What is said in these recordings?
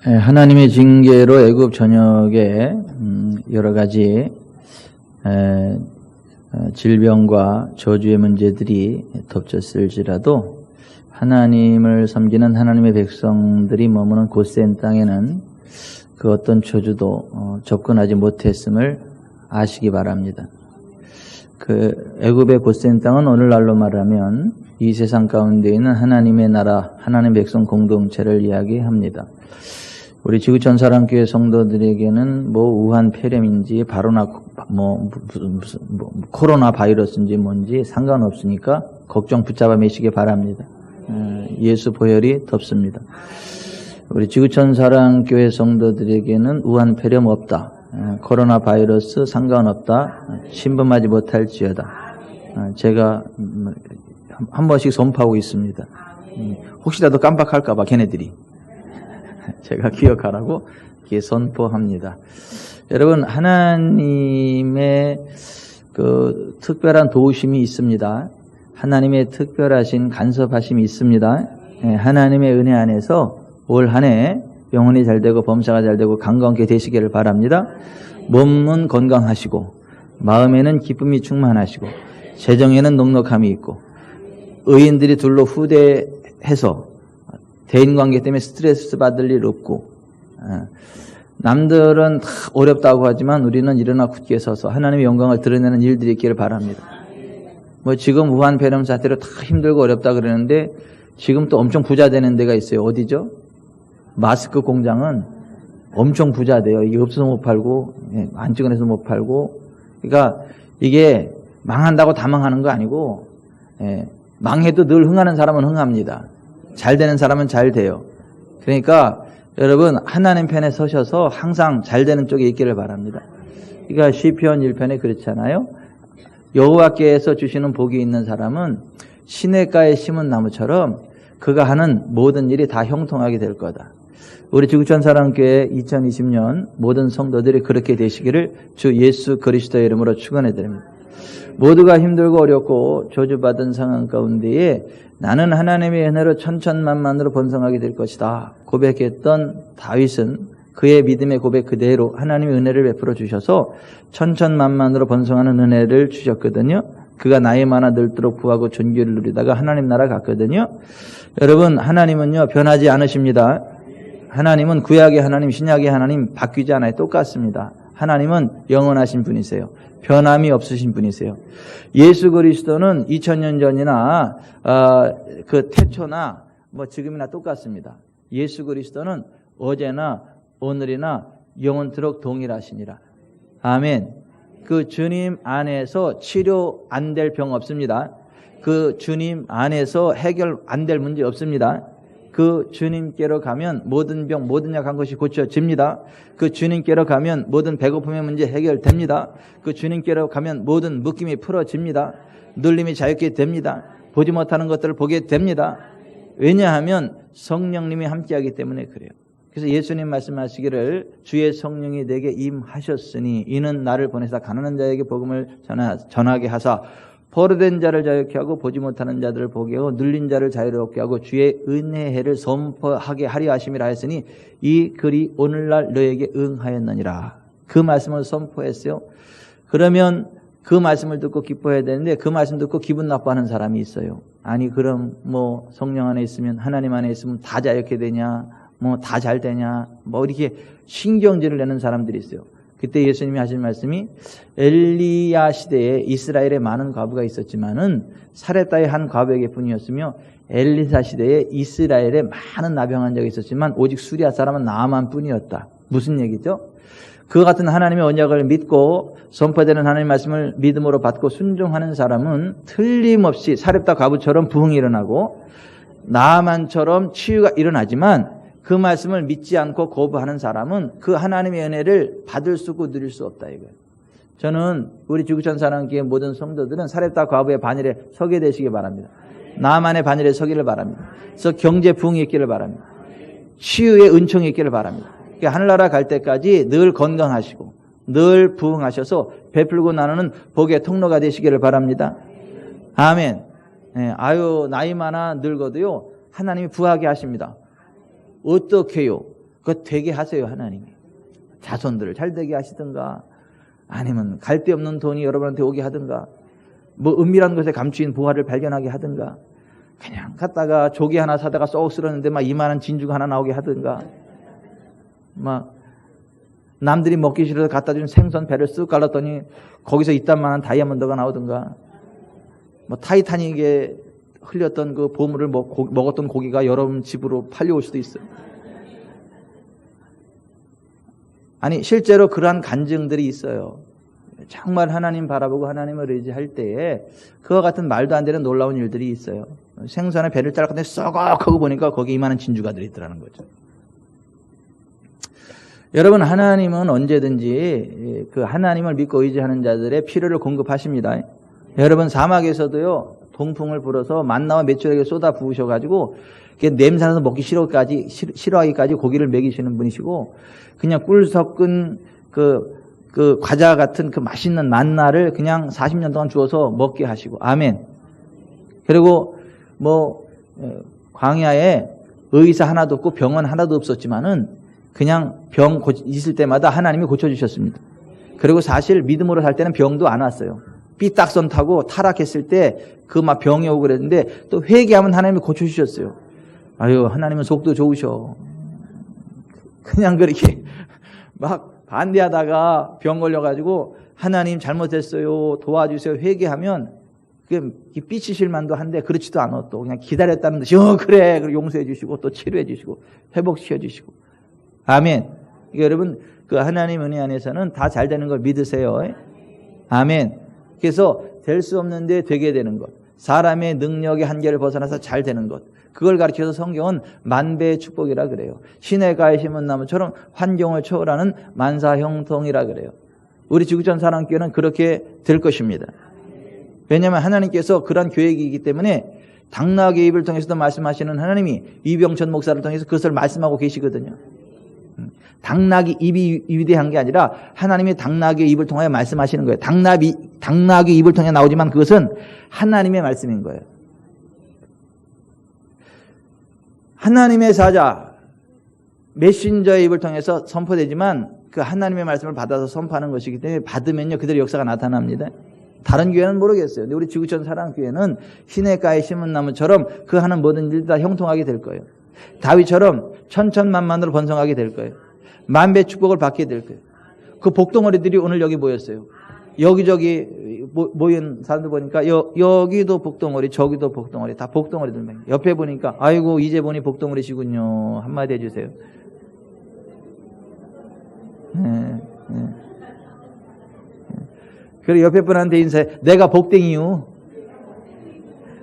하나님의 징계로 애굽 전역에 여러 가지 질병과 저주의 문제들이 덮쳤을지라도 하나님을 섬기는 하나님의 백성들이 머무는 고센 땅에는 그 어떤 저주도 접근하지 못했음을 아시기 바랍니다. 그 애굽의 고센 땅은 오늘날로 말하면 이 세상 가운데 있는 하나님의 나라, 하나님 백성 공동체를 이야기합니다. 우리 지구촌 사랑교회 성도들에게는 우한 폐렴인지 바로나 코로나 바이러스인지 뭔지 상관없으니까 걱정 붙잡아 매시기 바랍니다. 예수 보혈이 덮습니다. 우리 지구촌 사랑교회 성도들에게는 우한 폐렴 없다. 코로나 바이러스 상관없다. 신분하지 못할지어다. 제가 한 번씩 선포하고 있습니다. 혹시라도 깜빡할까봐 걔네들이. 제가 기억하라고 이렇게 선포합니다. 여러분, 하나님의 그 특별한 도우심이 있습니다. 하나님의 특별하신 간섭하심이 있습니다. 하나님의 은혜 안에서 올 한 해 영혼이 잘되고 범사가 잘되고 강건케 되시기를 바랍니다. 몸은 건강하시고 마음에는 기쁨이 충만하시고 재정에는 넉넉함이 있고 의인들이 둘로 후대해서 대인관계 때문에 스트레스 받을 일 없고 남들은 다 어렵다고 하지만 우리는 일어나 굳게 서서 하나님의 영광을 드러내는 일들이 있기를 바랍니다. 지금 우한 폐렴 사태로 다 힘들고 어렵다 그러는데 지금 또 엄청 부자 되는 데가 있어요. 어디죠? 마스크 공장은 엄청 부자 돼요. 이게 없어서 못 팔고 안 찍어내서 못 팔고 그러니까 이게 망한다고 다 망하는 거 아니고 망해도 늘 흥하는 사람은 흥합니다. 잘 되는 사람은 잘 돼요. 그러니까 여러분 하나님 편에 서셔서 항상 잘 되는 쪽에 있기를 바랍니다. 그러니까 시편 1편에 그렇잖아요. 여호와께서 주시는 복이 있는 사람은 시냇가에 심은 나무처럼 그가 하는 모든 일이 다 형통하게 될 거다. 우리 지구촌 사랑교회 2020년 모든 성도들이 그렇게 되시기를 주 예수 그리스도의 이름으로 축원해 드립니다. 모두가 힘들고 어렵고 저주받은 상황 가운데에 나는 하나님의 은혜로 천천만만으로 번성하게 될 것이다 고백했던 다윗은 그의 믿음의 고백 그대로 하나님의 은혜를 베풀어 주셔서 천천만만으로 번성하는 은혜를 주셨거든요. 그가 나이 많아 늙도록 부하고 존귀를 누리다가 하나님 나라 갔거든요. 여러분, 하나님은요 변하지 않으십니다. 하나님은 구약의 하나님, 신약의 하나님 바뀌지 않아요. 똑같습니다. 하나님은 영원하신 분이세요. 변함이 없으신 분이세요. 예수 그리스도는 2000년 전이나 그 태초나 지금이나 똑같습니다. 예수 그리스도는 어제나 오늘이나 영원토록 동일하시니라. 아멘. 그 주님 안에서 치료 안 될 병 없습니다. 그 주님 안에서 해결 안 될 문제 없습니다. 그 주님께로 가면 모든 병, 모든 약한 것이 고쳐집니다. 그 주님께로 가면 모든 배고픔의 문제 해결됩니다. 그 주님께로 가면 모든 묶임이 풀어집니다. 눌림이 자유케 됩니다. 보지 못하는 것들을 보게 됩니다. 왜냐하면 성령님이 함께하기 때문에 그래요. 그래서 예수님 말씀하시기를 주의 성령이 내게 임하셨으니 이는 나를 보내사 가난한 자에게 복음을 전하게 하사 포로된 자를 자유케 하고 보지 못하는 자들을 보게 하고 눌린 자를 자유롭게 하고 주의 은혜의 해를 선포하게 하려 하심이라 했으니 이 글이 오늘날 너에게 응하였느니라. 그 말씀을 선포했어요. 그러면 그 말씀을 듣고 기뻐해야 되는데 그 말씀 듣고 기분 나빠하는 사람이 있어요. 아니 그럼 성령 안에 있으면 하나님 안에 있으면 다 자유케 되냐 다 잘 되냐 이렇게 신경질을 내는 사람들이 있어요. 그때 예수님이 하신 말씀이 엘리야 시대에 이스라엘에 많은 과부가 있었지만은 사렙다의 한 과부에게 뿐이었으며 엘리사 시대에 이스라엘에 많은 나병 환자가 있었지만 오직 수리아 사람은 나아만 뿐이었다. 무슨 얘기죠? 그 같은 하나님의 언약을 믿고 선포되는 하나님의 말씀을 믿음으로 받고 순종하는 사람은 틀림없이 사렙다 과부처럼 부흥이 일어나고 나아만처럼 치유가 일어나지만 그 말씀을 믿지 않고 거부하는 사람은 그 하나님의 은혜를 받을 수 없고 누릴 수 없다 이거예요. 저는 우리 지구촌 사랑교회 모든 성도들은 사렙다 과부의 반열에 서게 되시기 바랍니다. 나만의 반열에 서기를 바랍니다. 그래서 경제 부흥이 있기를 바랍니다. 치유의 은총이 있기를 바랍니다. 그러니까 하늘나라 갈 때까지 늘 건강하시고 늘 부흥하셔서 베풀고 나누는 복의 통로가 되시기를 바랍니다. 아멘. 나이 많아 늙어도요 하나님이 부하게 하십니다. 어떻게요? 그거 되게 하세요, 하나님이. 자손들을 잘 되게 하시든가, 아니면 갈 데 없는 돈이 여러분한테 오게 하든가, 뭐 은밀한 곳에 감추인 부활을 발견하게 하든가, 그냥 갔다가 조개 하나 사다가 쏙 쓸었는데 막 이만한 진주가 하나 나오게 하든가, 막 남들이 먹기 싫어서 갖다 준 생선 배를 쓱 갈랐더니 거기서 이딴만한 다이아몬드가 나오든가, 뭐 타이타닉에 흘렸던 그 보물을 먹었던 고기가 여러분 집으로 팔려올 수도 있어요. 아니 실제로 그러한 간증들이 있어요. 정말 하나님 바라보고 하나님을 의지할 때에 그와 같은 말도 안 되는 놀라운 일들이 있어요. 생선에 배를 잘랐는데 썩하고 보니까 거기에 이만한 진주가 들어있더라는 거죠. 여러분, 하나님은 언제든지 그 하나님을 믿고 의지하는 자들의 필요를 공급하십니다. 여러분, 사막에서도요, 동풍을 불어서 만나와 메추라기를 쏟아 부으셔가지고 냄새나서 먹기 싫어하기까지 고기를 먹이시는 분이시고, 그냥 꿀 섞은 그 과자 같은 그 맛있는 만나를 그냥 40년 동안 주어서 먹게 하시고, 아멘. 그리고 광야에 의사 하나도 없고 병원 하나도 없었지만은 그냥 병 있을 때마다 하나님이 고쳐주셨습니다. 그리고 사실 믿음으로 살 때는 병도 안 왔어요. 삐딱선 타고 타락했을 때 그 막 병이 오고 그랬는데 또 회개하면 하나님이 고쳐주셨어요. 아유, 하나님은 속도 좋으셔. 그냥 그렇게 막 반대하다가 병 걸려가지고 하나님 잘못했어요, 도와주세요, 회개하면 그게 삐치실 만도 한데 그렇지도 않아. 또 그냥 기다렸다는 듯이 그래, 그리고 용서해 주시고 또 치료해 주시고 회복시켜 주시고. 아멘. 그러니까 여러분, 그 하나님 은혜 안에서는 다 잘 되는 걸 믿으세요. 아멘. 그래서 될 수 없는데 되게 되는 것, 사람의 능력의 한계를 벗어나서 잘 되는 것, 그걸 가르쳐서 성경은 만배의 축복이라 그래요. 시냇가에 심은 나무처럼 환경을 초월하는 만사형통이라 그래요. 우리 지구촌 사랑교회는 그렇게 될 것입니다. 왜냐하면 하나님께서 그런 계획이기 때문에 당나귀의 입을 통해서도 말씀하시는 하나님이 이병천 목사를 통해서 그것을 말씀하고 계시거든요. 당나귀 입이 위대한 게 아니라 하나님이 당나귀의 입을 통하여 말씀하시는 거예요. 당나귀 입을 통해 나오지만 그것은 하나님의 말씀인 거예요. 하나님의 사자 메신저의 입을 통해서 선포되지만 그 하나님의 말씀을 받아서 선포하는 것이기 때문에 받으면요 그들의 역사가 나타납니다. 다른 교회는 모르겠어요. 근데 우리 지구촌 사랑교회는 시냇가에 심은 나무처럼 그 하는 모든 일이 다 형통하게 될 거예요. 다윗처럼 천천만만으로 번성하게 될 거예요. 만배 축복을 받게 될 거예요. 그 복덩어리들이 오늘 여기 모였어요. 여기저기 모인 사람들 보니까 여기도 복덩어리, 저기도 복덩어리, 다 복덩어리들. 옆에 보니까 아이고 이제 보니 복덩어리시군요. 한마디 해주세요. 네. 그리고 옆에 분한테 인사해. 내가 복댕이유.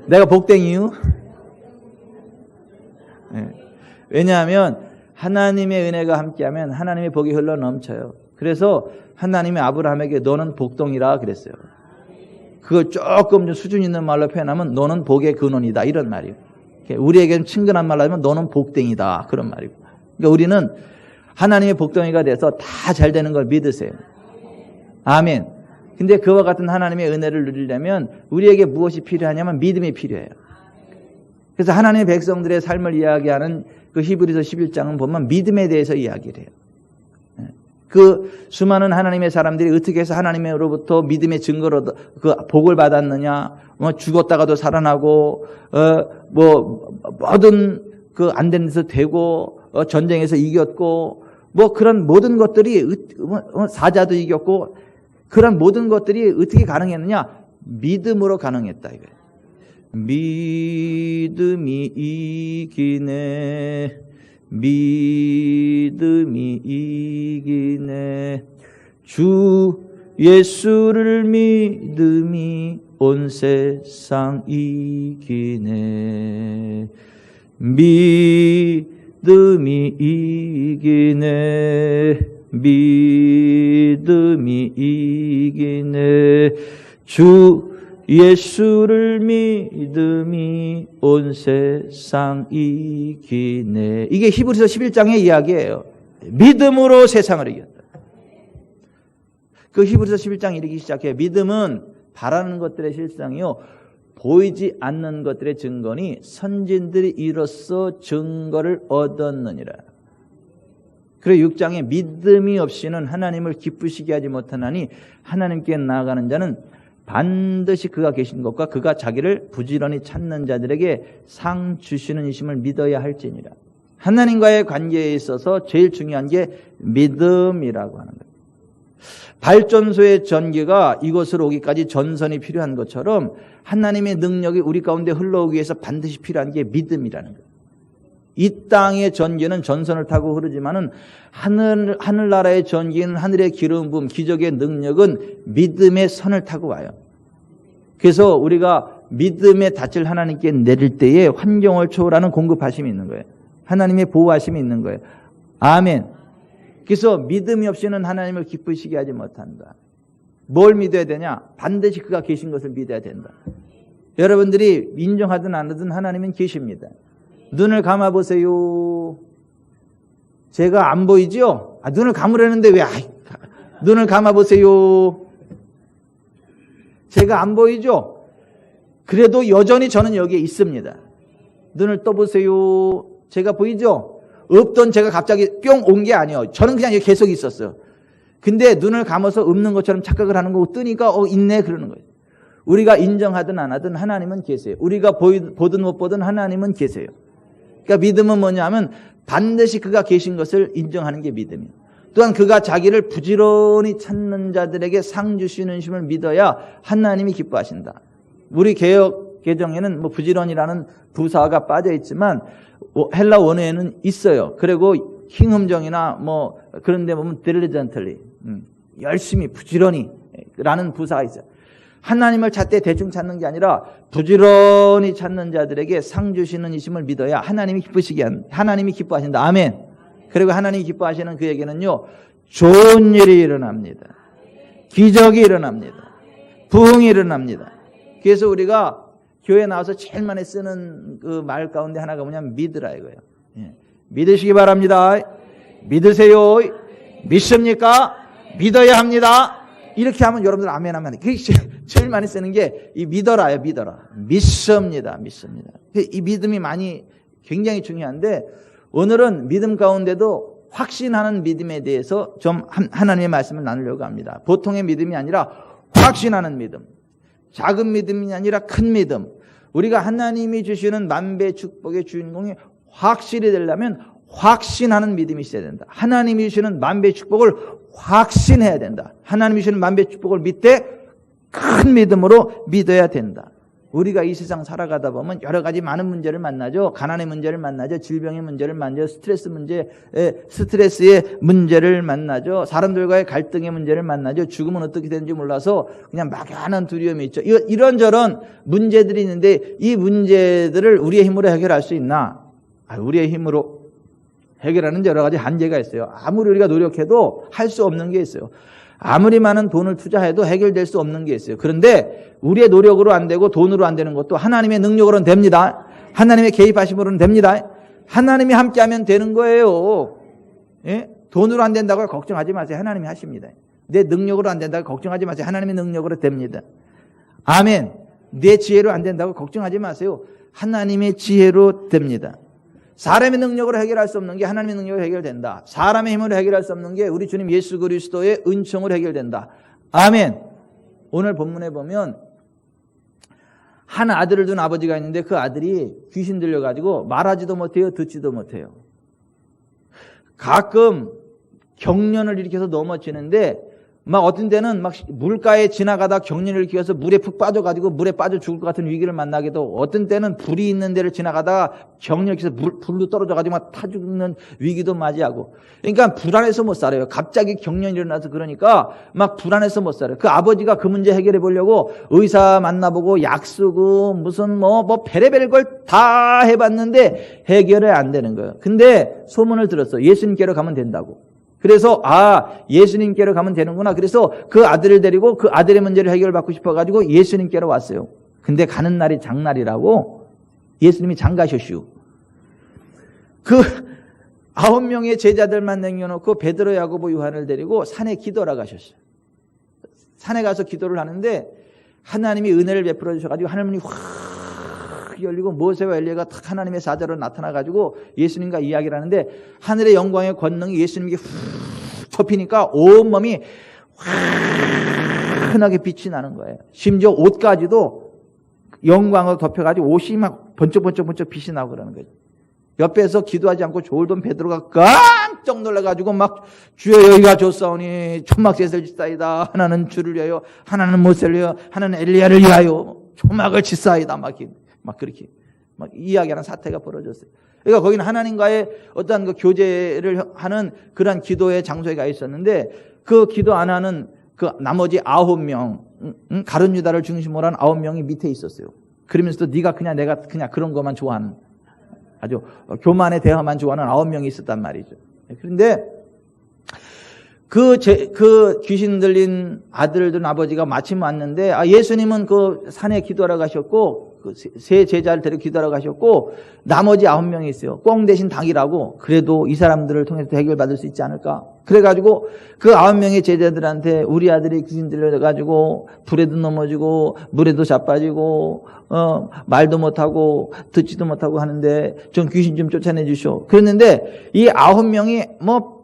내가 복댕이유. 네. 왜냐하면 하나님의 은혜가 함께하면 하나님의 복이 흘러 넘쳐요. 그래서 하나님이 아브라함에게 너는 복덩이라 그랬어요. 그걸 조금 좀 수준 있는 말로 표현하면 너는 복의 근원이다 이런 말이에요. 우리에게는 친근한 말로 하면 너는 복덩이다 그런 말이고. 그러니까 우리는 하나님의 복덩이가 돼서 다 잘 되는 걸 믿으세요. 아멘. 근데 그와 같은 하나님의 은혜를 누리려면 우리에게 무엇이 필요하냐면 믿음이 필요해요. 그래서 하나님의 백성들의 삶을 이야기하는 그 히브리서 11장은 보면 믿음에 대해서 이야기를 해요. 그 수많은 하나님의 사람들이 어떻게 해서 하나님으로부터 믿음의 증거로 그 복을 받았느냐, 죽었다가도 살아나고, 모든 그 안 되는 데서 되고, 전쟁에서 이겼고, 그런 모든 것들이, 사자도 이겼고, 그런 모든 것들이 어떻게 가능했느냐? 믿음으로 가능했다, 이거예요. 믿음이 이기네. 믿음이 이기네. 주 예수를 믿음이 온 세상 이기네. 믿음이 이기네. 믿음이 이기네. 주 예수를 믿음이 온 세상 이기네. 이게 히브리서 11장의 이야기예요. 믿음으로 세상을 이겼다. 그 히브리서 11장 이르기 시작해요. 믿음은 바라는 것들의 실상이요 보이지 않는 것들의 증거니 선진들이 이로써 증거를 얻었느니라. 그리고 6장에 믿음이 없이는 하나님을 기쁘시게 하지 못하나니 하나님께 나아가는 자는 반드시 그가 계신 것과 그가 자기를 부지런히 찾는 자들에게 상 주시는 이심을 믿어야 할지니라. 하나님과의 관계에 있어서 제일 중요한 게 믿음이라고 하는 거예요. 발전소의 전기가 이곳으로 오기까지 전선이 필요한 것처럼 하나님의 능력이 우리 가운데 흘러오기 위해서 반드시 필요한 게 믿음이라는 거예요. 이 땅의 전기는 전선을 타고 흐르지만은 하늘나라의 전기는 하늘의 기름 부음, 기적의 능력은 믿음의 선을 타고 와요. 그래서 우리가 믿음의 닻을 하나님께 내릴 때에 환경을 초월하는 공급하심이 있는 거예요. 하나님의 보호하심이 있는 거예요. 아멘. 그래서 믿음이 없이는 하나님을 기쁘시게 하지 못한다. 뭘 믿어야 되냐? 반드시 그가 계신 것을 믿어야 된다. 여러분들이 인정하든 안 하든 하나님은 계십니다. 눈을 감아보세요. 제가 안 보이죠? 눈을 감으려는데 왜 눈을 감아보세요. 제가 안 보이죠? 그래도 여전히 저는 여기에 있습니다. 눈을 떠보세요. 제가 보이죠? 없던 제가 갑자기 뿅 온 게 아니에요. 저는 그냥 여기 계속 있었어요. 근데 눈을 감아서 없는 것처럼 착각을 하는 거고 뜨니까 있네 그러는 거예요. 우리가 인정하든 안 하든 하나님은 계세요. 우리가 보든 못 보든 하나님은 계세요. 그러니까 믿음은 뭐냐면 반드시 그가 계신 것을 인정하는 게 믿음이에요. 또한 그가 자기를 부지런히 찾는 자들에게 상 주시는 심을 믿어야 하나님이 기뻐하신다. 우리 개역 개정에는 부지런이라는 부사가 빠져 있지만 헬라 원어에는 있어요. 그리고 킹음정이나 그런 데 보면 diligently, 열심히 부지런히 라는 부사가 있어요. 하나님을 찾되 대충 찾는 게 아니라 부지런히 찾는 자들에게 상 주시는 이심을 믿어야 하나님이 기뻐하신다. 아멘. 그리고 하나님이 기뻐하시는 그에게는요, 좋은 일이 일어납니다. 기적이 일어납니다. 부흥이 일어납니다. 그래서 우리가 교회 나와서 제일 많이 쓰는 그 말 가운데 하나가 뭐냐면 믿으라 이거예요. 믿으시기 바랍니다. 믿으세요. 믿습니까? 믿어야 합니다. 이렇게 하면 여러분들 아멘 하면 그게 제일 많이 쓰는 게 이 믿어라예요. 믿어라. 믿습니다. 믿습니다. 이 믿음이 굉장히 중요한데 오늘은 믿음 가운데도 확신하는 믿음에 대해서 좀 하나님의 말씀을 나누려고 합니다. 보통의 믿음이 아니라 확신하는 믿음. 작은 믿음이 아니라 큰 믿음. 우리가 하나님이 주시는 만배 축복의 주인공이 확실히 되려면 확신하는 믿음이 있어야 된다. 하나님이 주시는 만배 축복을 확신해야 된다. 하나님이 주시는 만배 축복을 믿되 큰 믿음으로 믿어야 된다. 우리가 이 세상 살아가다 보면 여러 가지 많은 문제를 만나죠. 가난의 문제를 만나죠. 질병의 문제를 만나죠. 스트레스의 문제를 만나죠. 사람들과의 갈등의 문제를 만나죠. 죽음은 어떻게 되는지 몰라서 그냥 막연한 두려움이 있죠. 이런저런 문제들이 있는데 이 문제들을 우리의 힘으로 해결할 수 있나? 우리의 힘으로 해결하는 여러 가지 한계가 있어요. 아무리 우리가 노력해도 할 수 없는 게 있어요. 아무리 많은 돈을 투자해도 해결될 수 없는 게 있어요. 그런데 우리의 노력으로 안 되고 돈으로 안 되는 것도 하나님의 능력으로는 됩니다. 하나님의 개입하심으로는 됩니다. 하나님이 함께하면 되는 거예요. 예? 돈으로 안 된다고 걱정하지 마세요. 하나님이 하십니다. 내 능력으로 안 된다고 걱정하지 마세요. 하나님의 능력으로 됩니다. 아멘. 내 지혜로 안 된다고 걱정하지 마세요. 하나님의 지혜로 됩니다. 사람의 능력으로 해결할 수 없는 게 하나님의 능력으로 해결된다. 사람의 힘으로 해결할 수 없는 게 우리 주님 예수 그리스도의 은총으로 해결된다. 아멘. 오늘 본문에 보면 한 아들을 둔 아버지가 있는데 그 아들이 귀신 들려가지고 말하지도 못해요. 듣지도 못해요. 가끔 경련을 일으켜서 넘어지는데 막 어떤 때는 막 물가에 지나가다 경련을 일으켜서 물에 푹 빠져가지고 물에 빠져 죽을 것 같은 위기를 만나기도 어떤 때는 불이 있는 데를 지나가다가 경련을 일으켜서 불로 떨어져가지고 막 타 죽는 위기도 맞이하고 그러니까 불안해서 못 살아요. 갑자기 경련이 일어나서 그러니까 막 불안해서 못 살아요. 그 아버지가 그 문제 해결해 보려고 의사 만나보고 약 쓰고 무슨 베레벨 걸 다 해봤는데 해결이 안 되는 거예요. 근데 소문을 들었어. 예수님께로 가면 된다고. 그래서 예수님께로 가면 되는구나. 그래서 그 아들을 데리고 그 아들의 문제를 해결받고 싶어가지고 예수님께로 왔어요. 근데 가는 날이 장날이라고 예수님이 장가셨슈. 그 9명의 제자들만 남겨놓고 베드로, 야고보, 요한을 데리고 산에 기도하러 가셨어요. 산에 가서 기도를 하는데 하나님이 은혜를 베풀어 주셔가지고 하나님이 확 탁 열리고 모세와 엘리야가 탁 하나님의 사자로 나타나가지고 예수님과 이야기를 하는데 하늘의 영광의 권능이 예수님에게 훅 접히니까 온몸이 환하게 빛이 나는 거예요. 심지어 옷까지도 영광으로 덮여가지고 옷이 막 번쩍번쩍 빛이 나고 그러는 거죠. 옆에서 기도하지 않고 졸던 베드로가 깜짝 놀라가지고 막 주여 여기가 좋사오니 초막셋을 짓사이다. 하나는 주를 위하여 하나는 모세를 위하여 하나는 엘리야를 위하여 초막을 짓사이다. 막 그렇게 막 이야기하는 사태가 벌어졌어요. 그러니까 거기는 하나님과의 어떤 그 교제를 하는 그런 기도의 장소에 가 있었는데 그 기도 안 하는 그 나머지 9명 가룟 유다를 중심으로 한 9명이 밑에 있었어요. 그러면서도 네가 그냥 내가 그냥 그런 것만 좋아하는 아주 교만의 대화만 좋아하는 9명이 있었단 말이죠. 그런데 그 귀신 들린 아들들 아버지가 마침 왔는데 예수님은 그 산에 기도하러 가셨고 그 세 제자를 데리고 기도하러 가셨고 나머지 9명이 있어요. 꽁 대신 닭이라고 그래도 이 사람들을 통해서 해결받을 수 있지 않을까? 그래가지고 그 9명의 제자들한테 우리 아들이 귀신 들려가지고 불에도 넘어지고 물에도 자빠지고 말도 못하고 듣지도 못하고 하는데 좀 귀신 좀 쫓아내 주시오. 그랬는데 이 9명이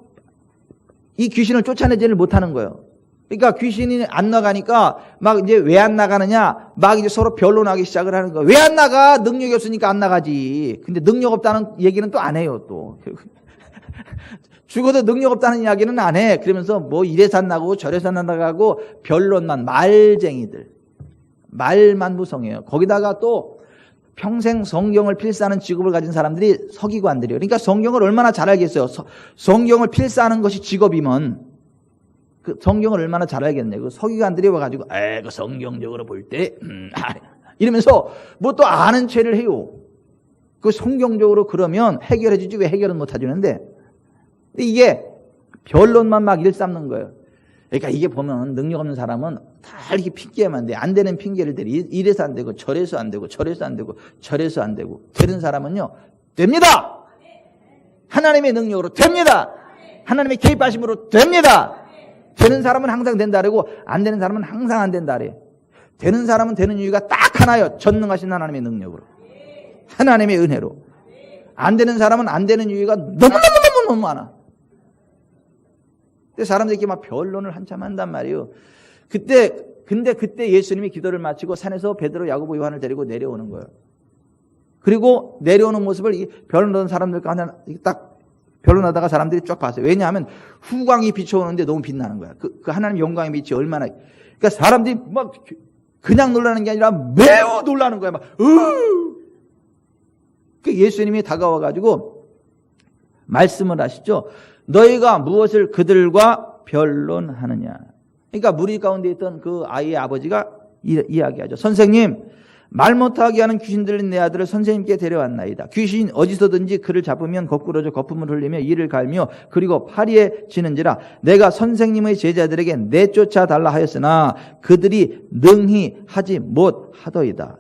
이 귀신을 쫓아내지를 못하는 거예요. 그러니까 귀신이 안 나가니까 막 이제 왜 안 나가느냐 막 이제 서로 변론하기 시작을 하는 거예요. 왜 안 나가? 능력이 없으니까 안 나가지. 근데 능력 없다는 얘기는 또 안 해요. 또 죽어도 능력 없다는 이야기는 안 해. 그러면서 뭐 이래서 안 나가고 저래서 안 나가고 변론만 말쟁이들 말만 무성해요. 거기다가 또 평생 성경을 필사하는 직업을 가진 사람들이 서기관들이에요. 그러니까 성경을 얼마나 잘 알겠어요. 성경을 필사하는 것이 직업이면 그 성경을 얼마나 잘 알겠네요. 그 서기관들이 와가지고 그 성경적으로 볼 때 이러면서 뭐 또 아는 체를 해요. 그 성경적으로 그러면 해결해 주지 왜 해결은 못 해주는데 이게 변론만 막 일삼는 거예요. 그러니까 이게 보면 능력 없는 사람은 다 이렇게 핑계만 돼. 안 되는 핑계를 대리. 이래서 안 되고 저래서 안 되고 저래서 안 되고 저래서 안 되고 되는 사람은요 됩니다. 하나님의 능력으로 됩니다. 하나님의 개입하심으로 됩니다. 되는 사람은 항상 된다 그러고 안 되는 사람은 항상 안 된다 그래. 되는 사람은 되는 이유가 딱 하나예요. 전능하신 하나님의 능력으로. 하나님의 은혜로. 안 되는 사람은 안 되는 이유가 너무너무 많아. 근데 사람들이 이렇게 막 변론을 한참 한단 말이에요. 근데 그때 예수님이 기도를 마치고 산에서 베드로, 야고보, 요한을 데리고 내려오는 거예요. 그리고 내려오는 모습을 변론하는 사람들 가운데 딱 변론하다가 사람들이 쫙 봤어요. 왜냐하면 후광이 비춰오는데 너무 빛나는 거야. 그 하나님 영광의 빛이 얼마나. 그러니까 사람들이 막 그냥 놀라는 게 아니라 매우 놀라는 거야. 막, 그 예수님이 다가와가지고 말씀을 하시죠. 너희가 무엇을 그들과 변론하느냐. 그러니까 무리 가운데 있던 그 아이의 아버지가 이야기하죠. 선생님, 말 못하게 하는 귀신 들린 내 아들을 선생님께 데려왔나이다. 귀신 어디서든지 그를 잡으면 거꾸러져 거품을 흘리며 이를 갈며 그리고 파리에 지는지라 내가 선생님의 제자들에게 내쫓아 달라 하였으나 그들이 능히 하지 못하더이다.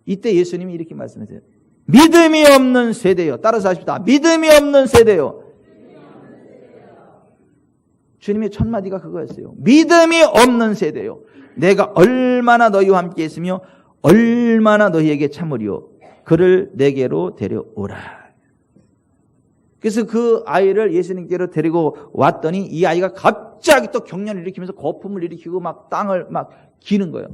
이때 예수님이 이렇게 말씀하세요. 믿음이 없는 세대요. 따라서 하십시다. 믿음이 없는 세대요. 주님의 첫 마디가 그거였어요. 믿음이 없는 세대요. 내가 얼마나 너희와 함께 있으며 얼마나 너희에게 참으리요. 그를 내게로 데려오라. 그래서 그 아이를 예수님께로 데리고 왔더니 이 아이가 갑자기 또 경련을 일으키면서 거품을 일으키고 막 땅을 막 기는 거예요.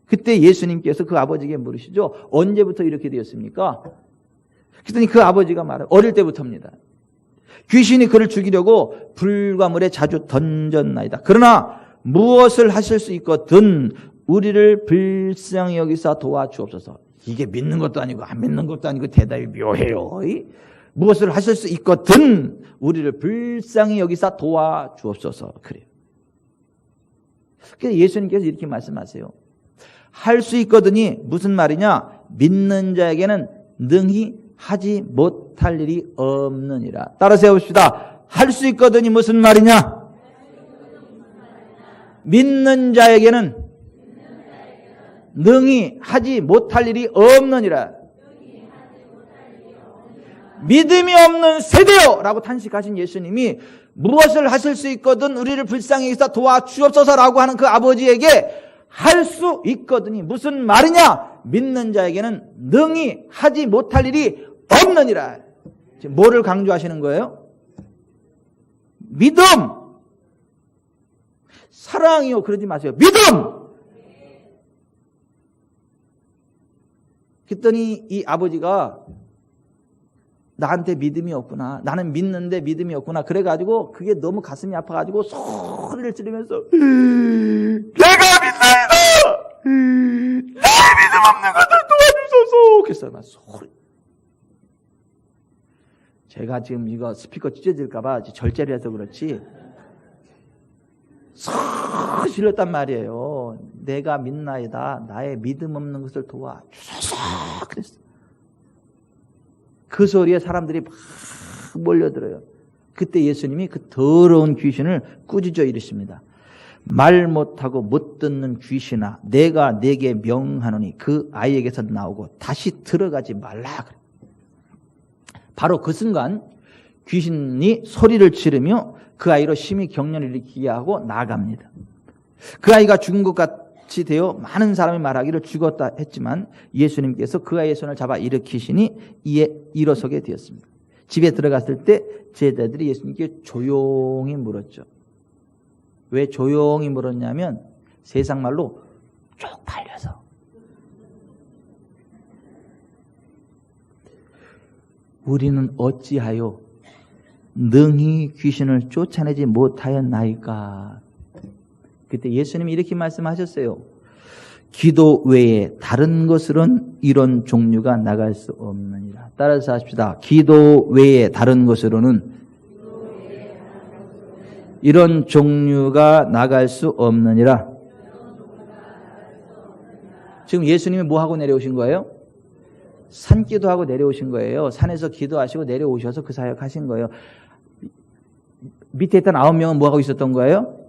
그때 예수님께서 그 아버지에게 물으시죠. 언제부터 이렇게 되었습니까? 그랬더니 그 아버지가 말해요. 어릴 때부터입니다. 귀신이 그를 죽이려고 불과 물에 자주 던졌나이다. 그러나 무엇을 하실 수 있거든 우리를 불쌍히 여기사 도와주옵소서. 이게 믿는 것도 아니고 안 믿는 것도 아니고 대답이 묘해요. 무엇을 하실 수 있거든 우리를 불쌍히 여기사 도와주옵소서. 그래요. 그래서 예수님께서 이렇게 말씀하세요. 할 수 있거든이 무슨 말이냐? 믿는 자에게는 능히 하지 못할 일이 없느니라. 따라서 해봅시다. 할 수 있거든이 무슨 말이냐? 믿는 자에게는 능히 하지 못할 일이 없느니라. 믿음이 없는 세대요! 라고 탄식하신 예수님이 무엇을 하실 수 있거든 우리를 불쌍히 여기사 도와주옵소서라고 하는 그 아버지에게 할 수 있거든이 무슨 말이냐? 믿는 자에게는 능히 하지 못할 일이 없느니라. 지금 뭐를 강조하시는 거예요? 믿음. 사랑이요. 그러지 마세요. 믿음. 그랬더니 이 아버지가 나한테 믿음이 없구나. 나는 믿는데 믿음이 없구나. 그래가지고 그게 너무 가슴이 아파가지고 소리를 지르면서 내가 믿나이다. 내 믿음 없는 것들 도와주소서. 그래서 막 소리. 제가 지금 이거 스피커 찢어질까봐 절제를 해서 그렇지 쏙 질렀단 말이에요. 내가 믿나이다. 나의 믿음 없는 것을 도와주소서. 그랬어. 그 소리에 사람들이 막 몰려들어요. 그때 예수님이 그 더러운 귀신을 꾸짖어 이르십니다. 말 못하고 못 듣는 귀신아, 내가 내게 명하노니 그 아이에게서 나오고 다시 들어가지 말라. 바로 그 순간 귀신이 소리를 지르며 그 아이로 심히 경련을 일으키게 하고 나갑니다. 그 아이가 죽은 것 같이 되어 많은 사람이 말하기를 죽었다 했지만 예수님께서 그 아이의 손을 잡아 일으키시니 이에 일어서게 되었습니다. 집에 들어갔을 때 제자들이 예수님께 조용히 물었죠. 왜 조용히 물었냐면 세상 말로 쪽팔려서. 우리는 어찌하여 능히 귀신을 쫓아내지 못하였나이까. 그때 예수님이 이렇게 말씀하셨어요. 기도 외에 다른 것으로는 이런 종류가 나갈 수 없느니라. 따라서 하십시다. 기도 외에 다른 것으로는 이런 종류가 나갈 수 없느니라. 지금 예수님이 뭐 하고 내려오신 거예요? 산기도 하고 내려오신 거예요. 산에서 기도하시고 내려오셔서 그 사역 하신 거예요. 밑에 있던 9명은 뭐 하고 있었던 거예요?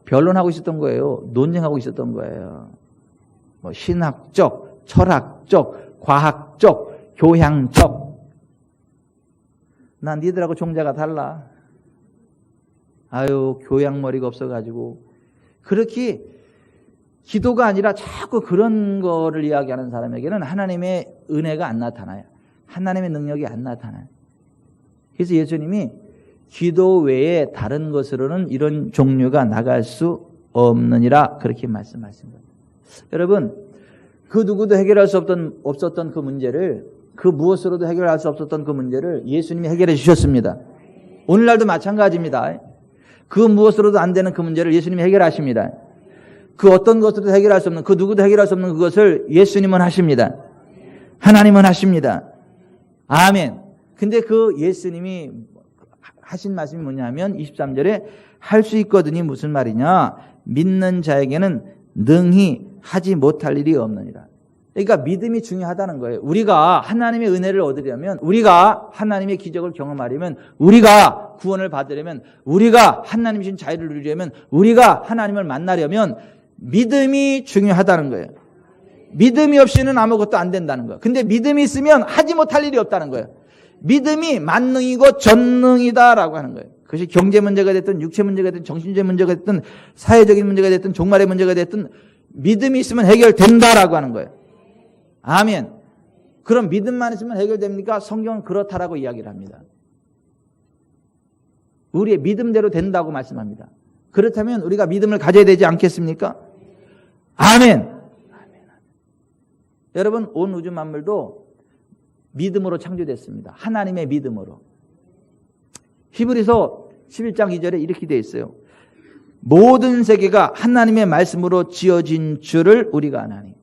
변론하고 있었던 거예요. 논쟁하고 있었던 거예요. 뭐 신학적, 철학적, 과학적, 교양적. 난 니들하고 종자가 달라. 아유, 교양머리가 없어가지고. 그렇게 기도가 아니라 자꾸 그런 거를 이야기하는 사람에게는 하나님의 은혜가 안 나타나요. 하나님의 능력이 안 나타나요. 그래서 예수님이 기도 외에 다른 것으로는 이런 종류가 나갈 수 없느니라 그렇게 말씀하신 겁니다. 여러분, 그 누구도 해결할 수 없었던 그 문제를, 그 무엇으로도 해결할 수 없었던 그 문제를 예수님이 해결해 주셨습니다. 오늘날도 마찬가지입니다. 그 무엇으로도 안 되는 그 문제를 예수님이 해결하십니다. 그 어떤 것으로도 해결할 수 없는, 그 누구도 해결할 수 없는 그것을 예수님은 하십니다. 하나님은 하십니다. 아멘. 근데 그 예수님이 하신 말씀이 뭐냐면 23절에 할 수 있거든이 무슨 말이냐? 믿는 자에게는 능히 하지 못할 일이 없느니라. 그러니까 믿음이 중요하다는 거예요. 우리가 하나님의 은혜를 얻으려면, 우리가 하나님의 기적을 경험하려면, 우리가 구원을 받으려면, 우리가 하나님이 주신 자유를 누리려면, 우리가 하나님을 만나려면 믿음이 중요하다는 거예요. 믿음이 없이는 아무것도 안 된다는 거예요. 근데 믿음이 있으면 하지 못할 일이 없다는 거예요. 믿음이 만능이고 전능이다라고 하는 거예요. 그것이 경제 문제가 됐든 육체 문제가 됐든 정신적 문제가 됐든 사회적인 문제가 됐든 종말의 문제가 됐든 믿음이 있으면 해결된다라고 하는 거예요. 아멘. 그럼 믿음만 있으면 해결됩니까? 성경은 그렇다라고 이야기를 합니다. 우리의 믿음대로 된다고 말씀합니다. 그렇다면 우리가 믿음을 가져야 되지 않겠습니까? 아멘. 아멘. 여러분, 온 우주 만물도 믿음으로 창조됐습니다. 하나님의 믿음으로. 히브리서 11장 2절에 이렇게 되어 있어요. 모든 세계가 하나님의 말씀으로 지어진 줄을 우리가 아나니.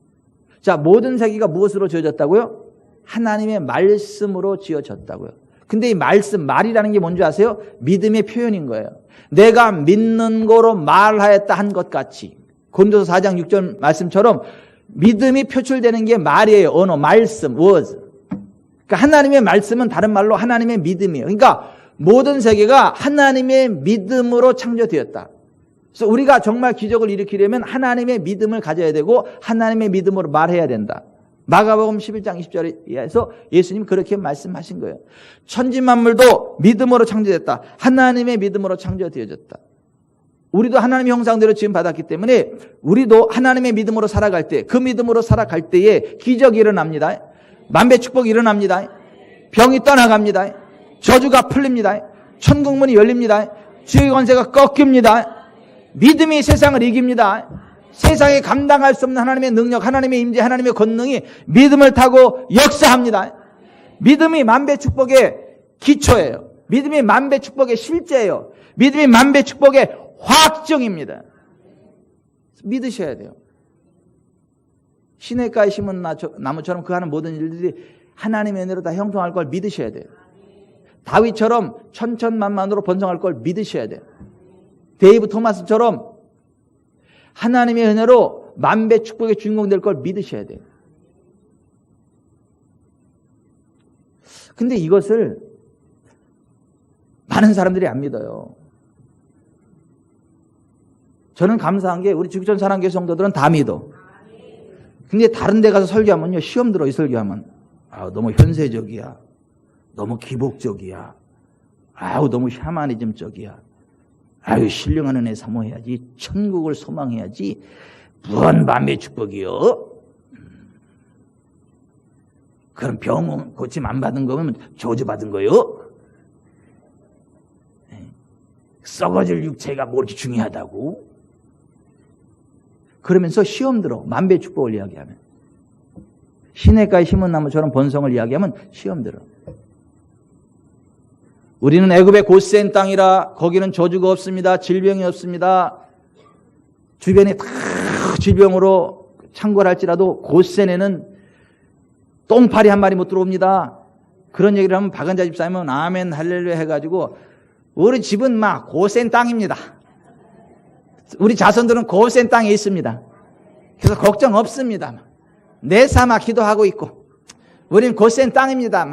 자, 모든 세계가 무엇으로 지어졌다고요? 하나님의 말씀으로 지어졌다고요. 근데 이 말씀, 말이라는 게 뭔지 아세요? 믿음의 표현인 거예요. 내가 믿는 거로 말하였다 한 것 같이. 고린도서 4장 6절 말씀처럼 믿음이 표출되는 게 말이에요. 언어, 말씀, words. 그러니까 하나님의 말씀은 다른 말로 하나님의 믿음이에요. 그러니까 모든 세계가 하나님의 믿음으로 창조되었다. 그래서 우리가 정말 기적을 일으키려면 하나님의 믿음을 가져야 되고 하나님의 믿음으로 말해야 된다. 마가복음 11장 20절에서 예수님 그렇게 말씀하신 거예요. 천지 만물도 믿음으로 창조됐다. 하나님의 믿음으로 창조되어졌다. 우리도 하나님의 형상대로 지음 받았기 때문에 우리도 하나님의 믿음으로 살아갈 때, 그 믿음으로 살아갈 때에 기적이 일어납니다. 만배 축복이 일어납니다. 병이 떠나갑니다. 저주가 풀립니다. 천국문이 열립니다. 죄의 권세가 꺾입니다. 믿음이 세상을 이깁니다. 세상에 감당할 수 없는 하나님의 능력, 하나님의 임재, 하나님의 권능이 믿음을 타고 역사합니다. 믿음이 만배 축복의 기초예요. 믿음이 만배 축복의 실제예요. 믿음이 만배 축복의 확정입니다. 믿으셔야 돼요. 시냇가에 심은 나무처럼 그 하는 모든 일들이 하나님의 은혜로 다 형통할 걸 믿으셔야 돼요. 다윗처럼 천천만만으로 번성할 걸 믿으셔야 돼요. 데이브 토마스처럼 하나님의 은혜로 만배 축복의 주인공 될 걸 믿으셔야 돼요. 근데 이것을 많은 사람들이 안 믿어요. 저는 감사한 게 우리 지구촌 사랑교회 성도들은 다 믿어. 근데 다른 데 가서 설교하면요, 시험 들어. 이 설교하면 너무 현세적이야, 너무 기복적이야, 너무 샤머니즘적이야, 신령한 은혜 사모해야지, 천국을 소망해야지, 무한 만배 축복이요. 그럼 병 고침 안 받은 거면 저주 받은 거요. 썩어질 육체가 뭐 이렇게 중요하다고. 그러면서 시험 들어. 만배 축복을 이야기하면. 시냇가에 심은 나무처럼 번성을 이야기하면 시험 들어. 우리는 애굽의 고센 땅이라 거기는 저주가 없습니다. 질병이 없습니다. 주변에 다 질병으로 창궐할지라도 고센에는 똥파리 한 마리 못 들어옵니다. 그런 얘기를 하면 박은자 집사님은 아멘 할렐루야 해가지고 우리 집은 막 고센 땅입니다. 우리 자손들은 고센 땅에 있습니다. 그래서 걱정 없습니다. 내삼아 기도하고 있고 우리는 고센 땅입니다.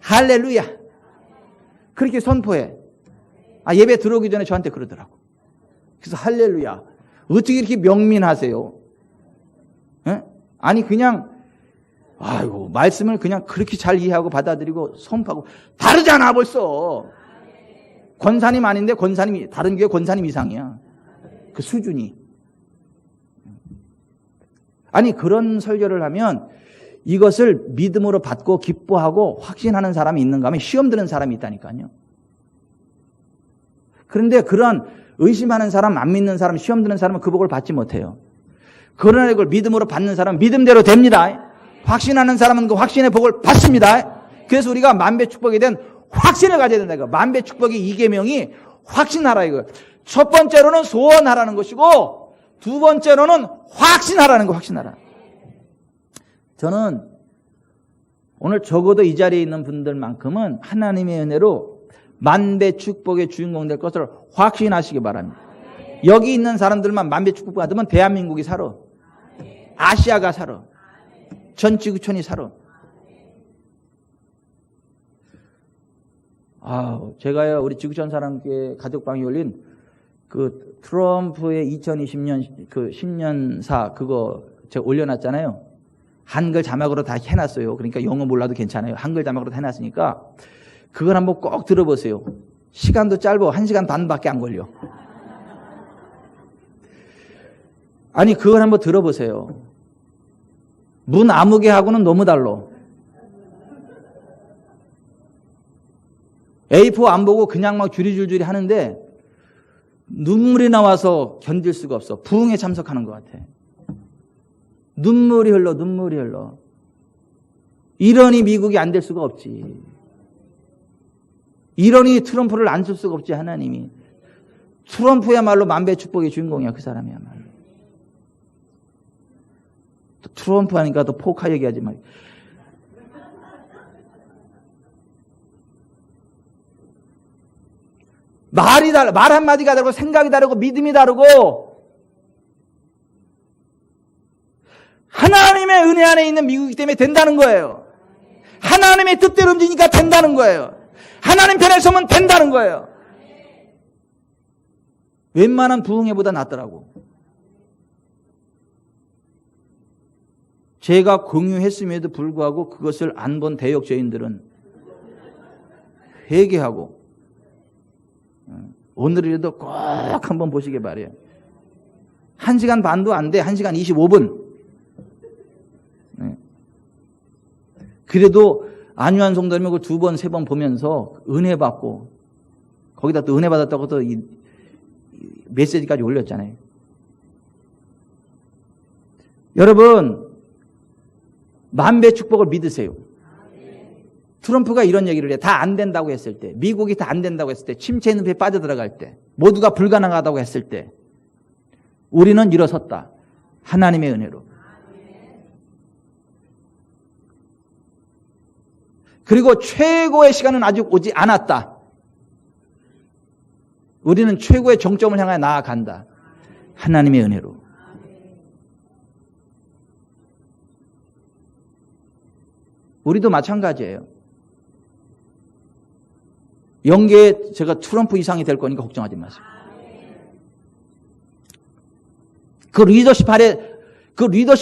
할렐루야. 그렇게 선포해. 예배 들어오기 전에 저한테 그러더라고. 그래서 할렐루야. 어떻게 이렇게 명민하세요? 에? 아니 그냥 말씀을 그냥 그렇게 잘 이해하고 받아들이고 선포하고. 다르잖아 벌써. 권사님 아닌데 권사님이, 다른 교회 권사님 이상이야. 그 수준이. 아니 그런 설교를 하면 이것을 믿음으로 받고 기뻐하고 확신하는 사람이 있는가 하면 시험 드는 사람이 있다니까요. 그런데 그런 의심하는 사람, 안 믿는 사람, 시험 드는 사람은 그 복을 받지 못해요. 그러나 이걸 믿음으로 받는 사람은 믿음대로 됩니다. 확신하는 사람은 그 확신의 복을 받습니다. 그래서 우리가 만배 축복에 대한 확신을 가져야 된다. 이거. 만배 축복의 이계명이 확신하라 이거. 첫 번째로는 소원하라는 것이고 두 번째로는 확신하라는 거. 확신하라. 저는 오늘 적어도 이 자리에 있는 분들만큼은 하나님의 은혜로 만배 축복의 주인공 될 것을 확신하시기 바랍니다. 여기 있는 사람들만 만배 축복 받으면 대한민국이 살아. 아시아가 살아. 전 지구촌이 살아. 제가요, 우리 지구촌 사람께 가족방에 올린 그 트럼프의 2020년 그 10년사 그거 제가 올려놨잖아요. 한글 자막으로 다 해놨어요. 그러니까 영어 몰라도 괜찮아요. 한글 자막으로 다 해놨으니까 그걸 한번 꼭 들어보세요. 시간도 짧아. 1시간 반밖에 안 걸려. 아니 그걸 한번 들어보세요. 문 아무개하고는 너무 달라. A4 안 보고 그냥 막 줄줄줄이 하는데 눈물이 나와서 견딜 수가 없어. 부흥에 참석하는 것 같아. 눈물이 흘러. 이러니 미국이 안 될 수가 없지. 이러니 트럼프를 안 쓸 수가 없지, 하나님이. 트럼프야말로 만배 축복의 주인공이야, 그 사람이야말로. 또 트럼프 하니까 또 포카 얘기하지 마. 말이 달라. 말 한마디가 다르고 생각이 다르고 믿음이 다르고 하나님의 은혜 안에 있는 미국이기 때문에 된다는 거예요. 하나님의 뜻대로 움직이니까 된다는 거예요. 하나님 편에 서면 된다는 거예요. 웬만한 부흥회보다 낫더라고. 제가 공유했음에도 불구하고 그것을 안 본 대역죄인들은 회개하고 오늘이라도 꼭 한번 보시기 바래요. 1시간 반도 안 돼. 1시간 25분. 네. 그래도 안유한 성도님이 그걸 2번, 3번 보면서 은혜 받고 거기다 또 은혜 받았다고 또 이 메시지까지 올렸잖아요. 여러분, 만배 축복을 믿으세요. 트럼프가 이런 얘기를 해요. 다 안 된다고 했을 때, 미국이 다 안 된다고 했을 때, 침체의 늪에 빠져들어갈 때, 모두가 불가능하다고 했을 때, 우리는 일어섰다. 하나님의 은혜로. 그리고 최고의 시간은 아직 오지 않았다. 우리는 최고의 정점을 향해 나아간다. 하나님의 은혜로. 우리도 마찬가지예요. 영계에 제가 트럼프 이상이 될 거니까 걱정하지 마세요. 그 리더십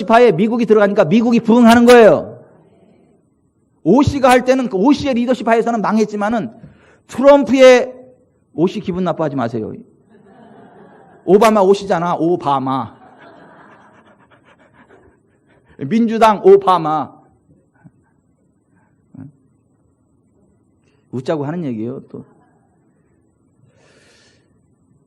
하에 미국이 들어가니까 미국이 부응하는 거예요. 오씨가 할 때는 그 오씨의 리더십 하에서는 망했지만은 트럼프의 오씨 기분 나빠하지 마세요. 오바마 오씨잖아. 오바마. 민주당 오바마. 웃자고 하는 얘기예요, 또.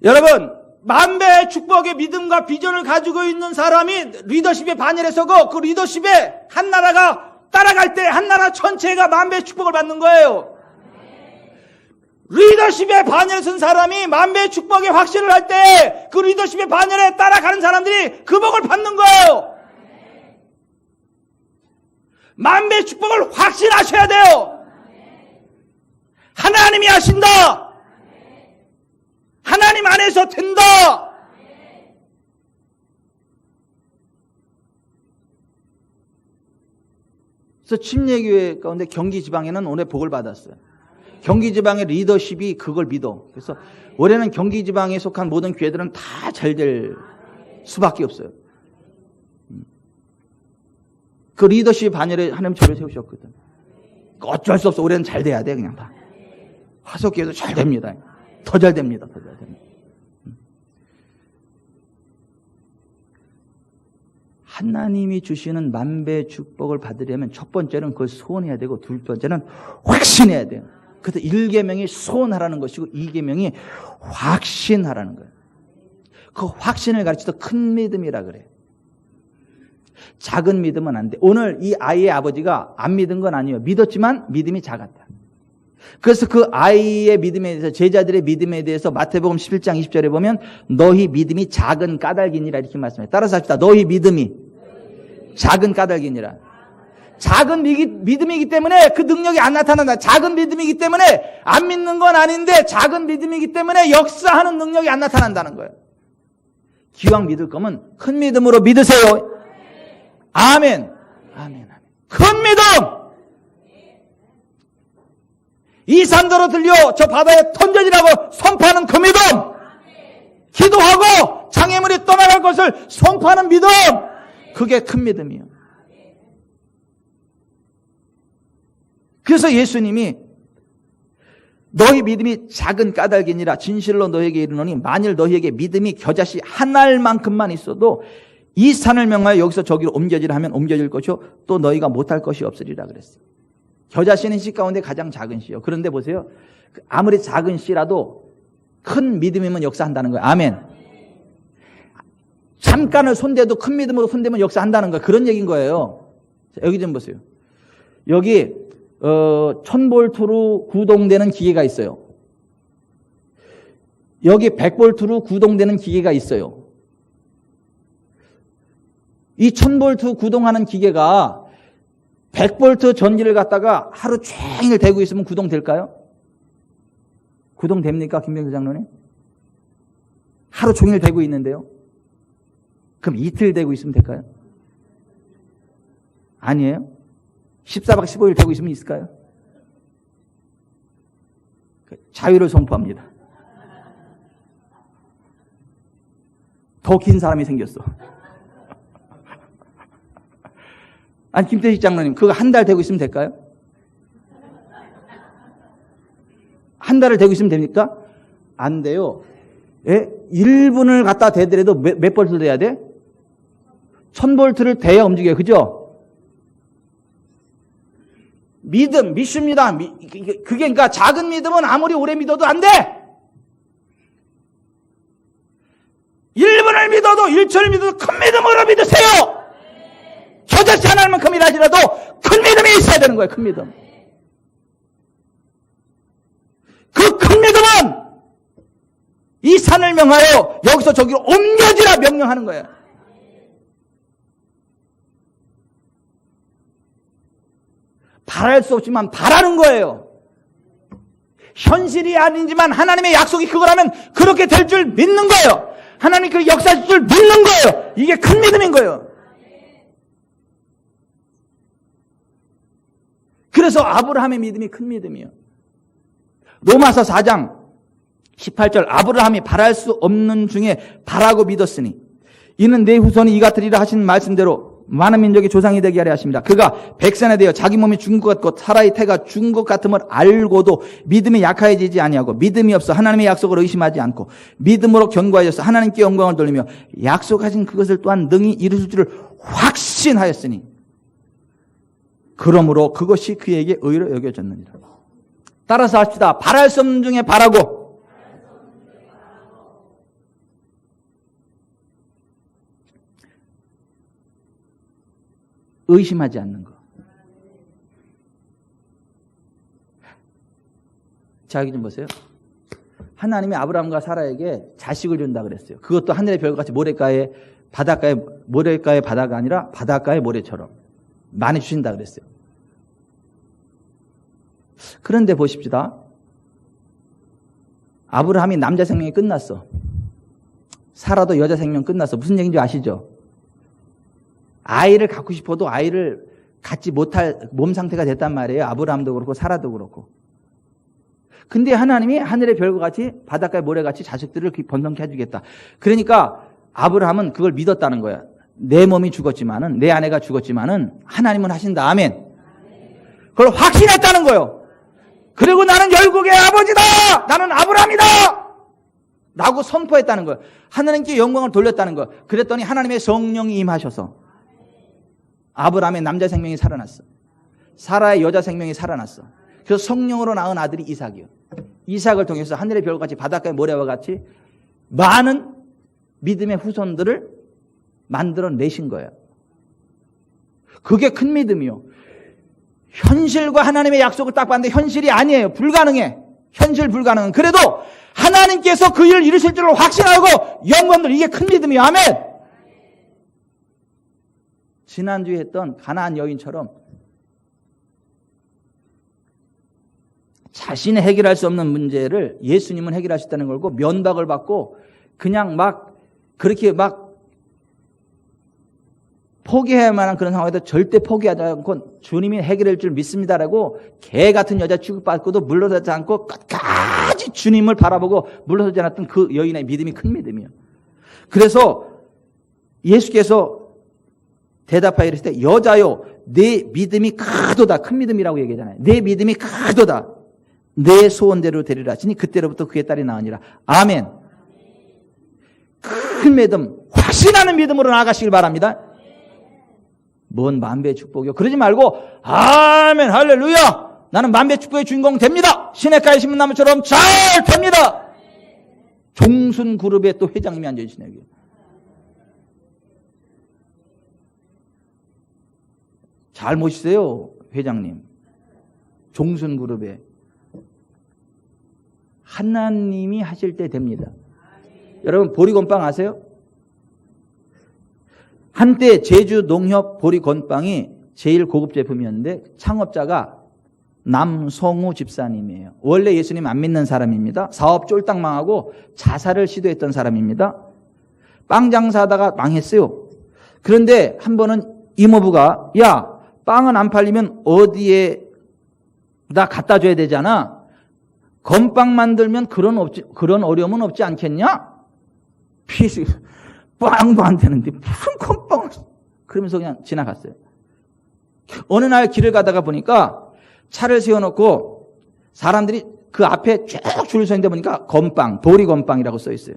여러분, 만배의 축복의 믿음과 비전을 가지고 있는 사람이 리더십에 반열에 서고 그 리더십에 한 나라가 따라갈 때 한 나라 전체가 만배의 축복을 받는 거예요. 리더십에 반열에 선 사람이 만배의 축복의 확신을 할 때 그 리더십의 반열에 따라가는 사람들이 그 복을 받는 거예요. 만배의 축복을 확신하셔야 돼요. 하나님이 하신다. 하나님 안에서 된다. 그래서 침례교회 가운데 경기지방에는 오늘 복을 받았어요. 경기지방의 리더십이 그걸 믿어. 그래서 올해는 경기지방에 속한 모든 교회들은 다 잘 될 수밖에 없어요. 그 리더십 반열에 하나님 저를 세우셨거든. 어쩔 수 없어. 올해는 잘 돼야 돼. 그냥 다. 화석교회도 잘 됩니다. 더 잘 됩니다. 더 잘 됩니다. 하나님이 주시는 만배 축복을 받으려면 첫 번째는 그걸 소원해야 되고 둘 번째는 확신해야 돼요. 그래서 1계명이 소원하라는 것이고 2계명이 확신하라는 거예요. 그 확신을 가르쳐서 큰 믿음이라 그래요. 작은 믿음은 안 돼. 오늘 이 아이의 아버지가 안 믿은 건 아니에요. 믿었지만 믿음이 작았다. 그래서 그 아이의 믿음에 대해서 제자들의 믿음에 대해서 마태복음 11장 20절에 보면 너희 믿음이 작은 까닭이니라 이렇게 말씀해요. 따라서 합시다. 너희 믿음이 작은 까닭이니라. 작은 믿음이기 때문에 그 능력이 안 나타난다. 작은 믿음이기 때문에 안 믿는 건 아닌데 작은 믿음이기 때문에 역사하는 능력이 안 나타난다는 거예요. 기왕 믿을 거면 큰 믿음으로 믿으세요. 아멘. 아멘. 큰 믿음. 이 산더러 들려 저 바다에 던져지라고 선포하는 그 믿음. 기도하고 장애물이 떠나갈 것을 선포하는 믿음. 그게 큰 믿음이에요. 그래서 예수님이 너희 믿음이 작은 까닭이니라 진실로 너희에게 이르노니 만일 너희에게 믿음이 겨자씨 한 알만큼만 있어도 이 산을 명하여 여기서 저기로 옮겨지라 하면 옮겨질 것이요 또 너희가 못할 것이 없으리라 그랬어요. 겨자씨는 씨 가운데 가장 작은 씨요. 그런데 보세요. 아무리 작은 씨라도 큰 믿음이면 역사한다는 거예요. 아멘. 잠깐을 손대도 큰 믿음으로 손대면 역사한다는 거예요. 그런 얘기인 거예요. 여기 좀 보세요. 여기 1000볼트로 구동되는 기계가 있어요. 여기 100볼트로 구동되는 기계가 있어요. 이 1000볼트 구동하는 기계가 100볼트 전기를 갖다가 하루 종일 대고 있으면 구동될까요? 구동됩니까? 김병규 장로님? 하루 종일 대고 있는데요. 그럼 이틀 대고 있으면 될까요? 아니에요? 14박 15일 되고 있으면 있을까요? 자유를 선포합니다. 더 긴 사람이 생겼어. 아니, 김태식 장로님, 그거 한 달 되고 있으면 될까요? 한 달을 되고 있으면 됩니까? 안 돼요. 예? 1분을 갖다 대더라도 몇 볼트를 대야 돼? 1000볼트를 대야 움직여요. 그죠? 믿습니다. 그게 그러니까 작은 믿음은 아무리 오래 믿어도 안 돼. 1분을 믿어도 1초를 믿어도 큰 믿음으로 믿으세요. 저절치 하나만큼 일하시라도 큰 믿음이 있어야 되는 거예요. 큰 믿음. 그 큰 믿음은 이 산을 명하여 여기서 저기로 옮겨지라 명령하는 거예요. 바랄 수 없지만 바라는 거예요. 현실이 아니지만 하나님의 약속이 그거라면 그렇게 될 줄 믿는 거예요. 하나님 그 역사할 줄 믿는 거예요. 이게 큰 믿음인 거예요. 그래서 아브라함의 믿음이 큰 믿음이에요. 로마서 4장 18절 아브라함이 바랄 수 없는 중에 바라고 믿었으니 이는 내 후손이 이 같으리라 하신 말씀대로 많은 민족의 조상이 되게 하려 하십니다. 그가 백세나 되어 자기 몸이 죽은 것 같고 사라의 태가 죽은 것 같음을 알고도 믿음이 약해지지 아니하고 믿음이 없어 하나님의 약속을 의심하지 않고 믿음으로 견고하여서 하나님께 영광을 돌리며 약속하신 그것을 또한 능히 이루실 줄을 확신하였으니 그러므로 그것이 그에게 의로 여겨졌느니라. 따라서 합시다. 바랄 수 없는 중에 바라고 의심하지 않는 거. 자, 여기 좀 보세요. 하나님이 아브라함과 사라에게 자식을 준다 그랬어요. 그것도 하늘의 별같이 모래가의 바다가 아니라 바닷가의 모래처럼 많이 주신다 그랬어요. 그런데 보십시다. 아브라함이 남자 생명이 끝났어. 사라도 여자 생명 끝났어. 무슨 얘기인지 아시죠? 아이를 갖고 싶어도 아이를 갖지 못할 몸 상태가 됐단 말이에요. 아브라함도 그렇고 사라도 그렇고. 근데 하나님이 하늘의 별과 같이 바닷가의 모래같이 자식들을 번성케 해주겠다. 그러니까 아브라함은 그걸 믿었다는 거야. 내 몸이 죽었지만은, 내 아내가 죽었지만은 하나님은 하신다. 아멘. 그걸 확신했다는 거예요. 그리고 나는 열국의 아버지다. 나는 아브라함이다. 라고 선포했다는 거예요. 하나님께 영광을 돌렸다는 거예요. 그랬더니 하나님의 성령이 임하셔서 아브라함의 남자 생명이 살아났어. 사라의 여자 생명이 살아났어. 그래서 성령으로 낳은 아들이 이삭이요. 이삭을 통해서 하늘의 별같이 바닷가의 모래와 같이 많은 믿음의 후손들을 만들어내신 거예요. 그게 큰 믿음이요. 현실과 하나님의 약속을 딱 봤는데 현실이 아니에요. 불가능해. 현실 불가능은. 그래도 하나님께서 그 일을 이루실 줄을 확신하고 영광들, 이게 큰 믿음이에요. 아멘. 지난주에 했던 가나안 여인처럼 자신이 해결할 수 없는 문제를 예수님은 해결하셨다는 걸고 면박을 받고 그냥 막 그렇게 막 포기해야 만한 그런 상황에도 절대 포기하지 않고 주님이 해결할 줄 믿습니다라고 개 같은 여자 취급받고도 물러서지 않고 끝까지 주님을 바라보고 물러서지 않았던 그 여인의 믿음이 큰 믿음이에요. 그래서 예수께서 대답하여 이르시되 여자요 내 믿음이 크도다. 큰 믿음이라고 얘기하잖아요. 내 믿음이 크도다. 내 소원대로 되리라 하시니 그때로부터 그의 딸이 나으니라. 아멘. 큰 믿음, 확신하는 믿음으로 나아가시길 바랍니다. 뭔 만배의 축복이요. 그러지 말고 아멘 할렐루야 나는 만배의 축복의 주인공 됩니다. 시냇가에 심은 나무처럼 잘 됩니다. 종순 그룹에 또 회장님이 앉아계시네요. 잘 모시세요 회장님. 종순 그룹에 하나님이 하실 때 됩니다. 여러분 보리건빵 아세요? 한때 제주 농협 보리건빵이 제일 고급 제품이었는데 창업자가 남성우 집사님이에요. 원래 예수님 안 믿는 사람입니다. 사업 쫄딱 망하고 자살을 시도했던 사람입니다. 빵 장사하다가 망했어요. 그런데 한 번은 이모부가 야 빵은 안 팔리면 어디에다 갖다 줘야 되잖아. 건빵 만들면 그런 어려움은 없지 않겠냐? 빵도 안 되는데 무슨 건빵을. 그러면서 그냥 지나갔어요. 어느 날 길을 가다가 보니까 차를 세워놓고 사람들이 그 앞에 쭉 줄 서 있는데 보니까 건빵, 보리건빵이라고 써 있어요.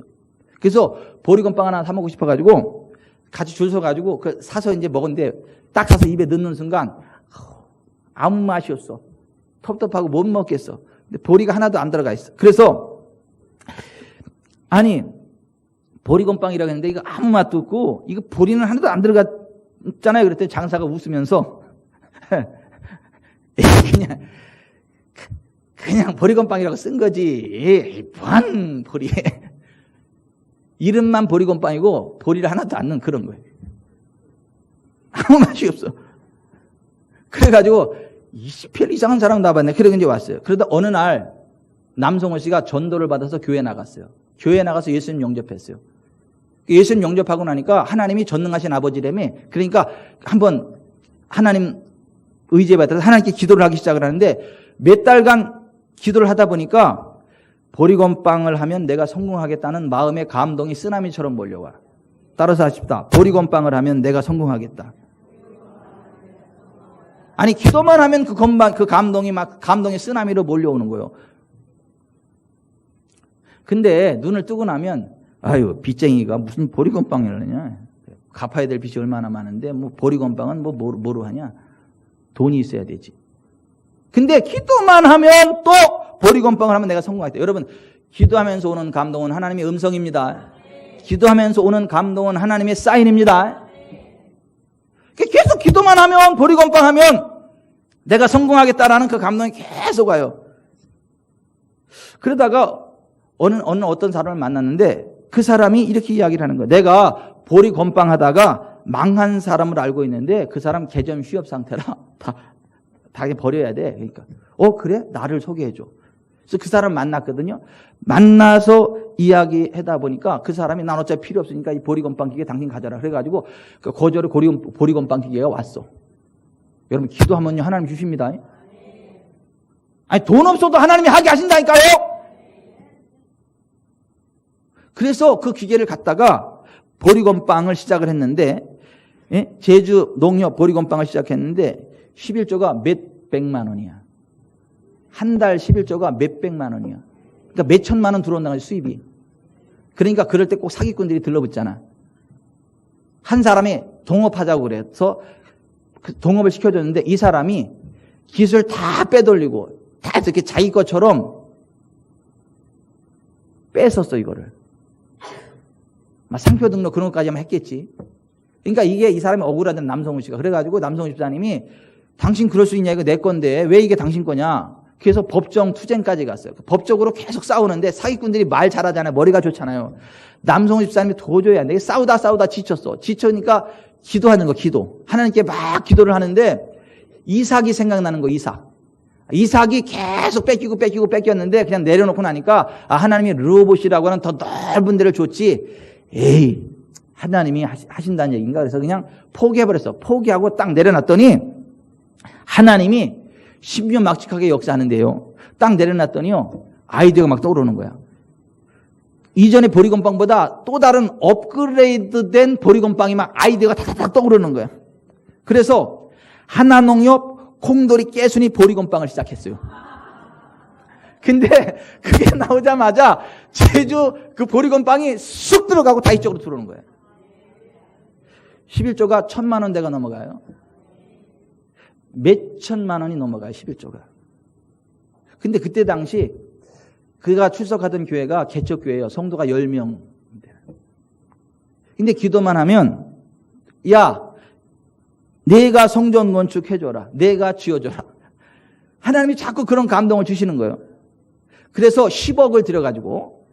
그래서 보리건빵 하나 사 먹고 싶어가지고 같이 줄 서가지고 그 사서 이제 먹었는데 딱 사서 입에 넣는 순간 아무 맛이 없어. 텁텁하고 못 먹겠어. 근데 보리가 하나도 안 들어가 있어. 그래서 아니 보리건빵이라고 했는데 이거 아무 맛도 없고 이거 보리는 하나도 안 들어갔잖아요. 그랬더니 장사가 웃으면서 그냥 보리건빵이라고 쓴 거지. 무한 보리. 이름만 보리건빵이고 보리를 하나도 안 넣은 그런 거예요. 아무 맛이 없어. 그래가지고 20별 이상한 사람 나봤네. 그래서 이제 왔어요. 그러다 어느 날 남성호 씨가 전도를 받아서 교회에 나갔어요. 교회에 나가서 예수님 영접했어요. 예수님 영접하고 나니까 하나님이 전능하신 아버지라며, 그러니까 한번 하나님 의지에 받아서 하나님께 기도를 하기 시작을 하는데 몇 달간 기도를 하다 보니까 보리건빵을 하면 내가 성공하겠다는 마음의 감동이 쓰나미처럼 몰려와. 따라서 하십시다. 보리건빵을 하면 내가 성공하겠다. 아니 기도만 하면 그 감동이 막 감동의 쓰나미로 몰려오는 거예요. 근데 눈을 뜨고 나면 아유 빚쟁이가 무슨 보리건빵을 하냐. 갚아야 될 빚이 얼마나 많은데 뭐 보리건빵은 뭐로 하냐. 돈이 있어야 되지. 근데 기도만 하면 또 보리건빵을 하면 내가 성공하겠다. 여러분 기도하면서 오는 감동은 하나님의 음성입니다. 기도하면서 오는 감동은 하나님의 사인입니다. 계속 기도만 하면 보리건빵 하면 내가 성공하겠다라는 그 감동이 계속 와요. 그러다가 어떤 사람을 만났는데 그 사람이 이렇게 이야기를 하는 거예요. 내가 보리건빵 하다가 망한 사람을 알고 있는데 그 사람 개점 휴업 상태라 다 버려야 돼. 그러니까 그래? 나를 소개해줘. 그래서 그 사람 만났거든요. 만나서 이야기하다 보니까 그 사람이 난 어차피 필요 없으니까 이 보리건빵 기계 당신 가져라. 그래가지고 그 거절의 보리건빵 기계가 왔어. 여러분 기도하면요 하나님 주십니다. 아니 돈 없어도 하나님이 하게 하신다니까요. 그래서 그 기계를 갖다가 보리건빵을 시작을 했는데 제주 농협 보리건빵을 시작했는데 11조가 몇 백만 원이야. 한 달 11조가 몇 백만 원이야. 그러니까 몇 천만 원 들어온다는 거지 수입이. 그러니까 그럴 때 꼭 사기꾼들이 들러붙잖아. 한 사람이 동업하자고 그래서 그 동업을 시켜줬는데 이 사람이 기술 다 빼돌리고 다 이렇게 자기 것처럼 뺏었어 이거를. 막 상표 등록 그런 것까지만 했겠지. 그러니까 이게 이 사람이 억울하던 남성우 씨가 그래가지고 남성우 집사님이 당신 그럴 수 있냐 이거 내 건데 왜 이게 당신 거냐. 그래서 법정 투쟁까지 갔어요. 법적으로 계속 싸우는데 사기꾼들이 말 잘하잖아요. 머리가 좋잖아요. 남성우 집사님이 도저히 안 돼. 싸우다 지쳤어. 지쳐니까 기도하는 거 기도. 하나님께 막 기도를 하는데 이삭이 생각나는 거 이삭이 계속 뺏겼는데 그냥 내려놓고 나니까 하나님이 르호봇이라고 하는 더 넓은 데를 줬지. 에이 하나님이 하신다는 얘기인가. 그래서 그냥 포기해버렸어. 포기하고 딱 내려놨더니 하나님이 신비막직하게 역사하는데요. 딱 내려놨더니요 아이디어가 막 떠오르는 거야. 이전의 보리건빵보다 또 다른 업그레이드된 보리건빵이 막 아이디어가 다다닥 떠오르는 거야. 그래서 하나농협 콩돌이 깨순이 보리건빵을 시작했어요. 근데 그게 나오자마자 제주 그 보리건빵이 쑥 들어가고 다 이쪽으로 들어오는 거예요. 11조가 1,000만 원대가 넘어가요. 몇 천만 원이 넘어가요. 11조가. 근데 그때 당시 그가 출석하던 교회가 개척교회예요. 성도가 10명. 근데 기도만 하면 야 내가 성전 건축해줘라. 내가 지어줘라. 하나님이 자꾸 그런 감동을 주시는 거예요. 그래서 10억을 들여가지고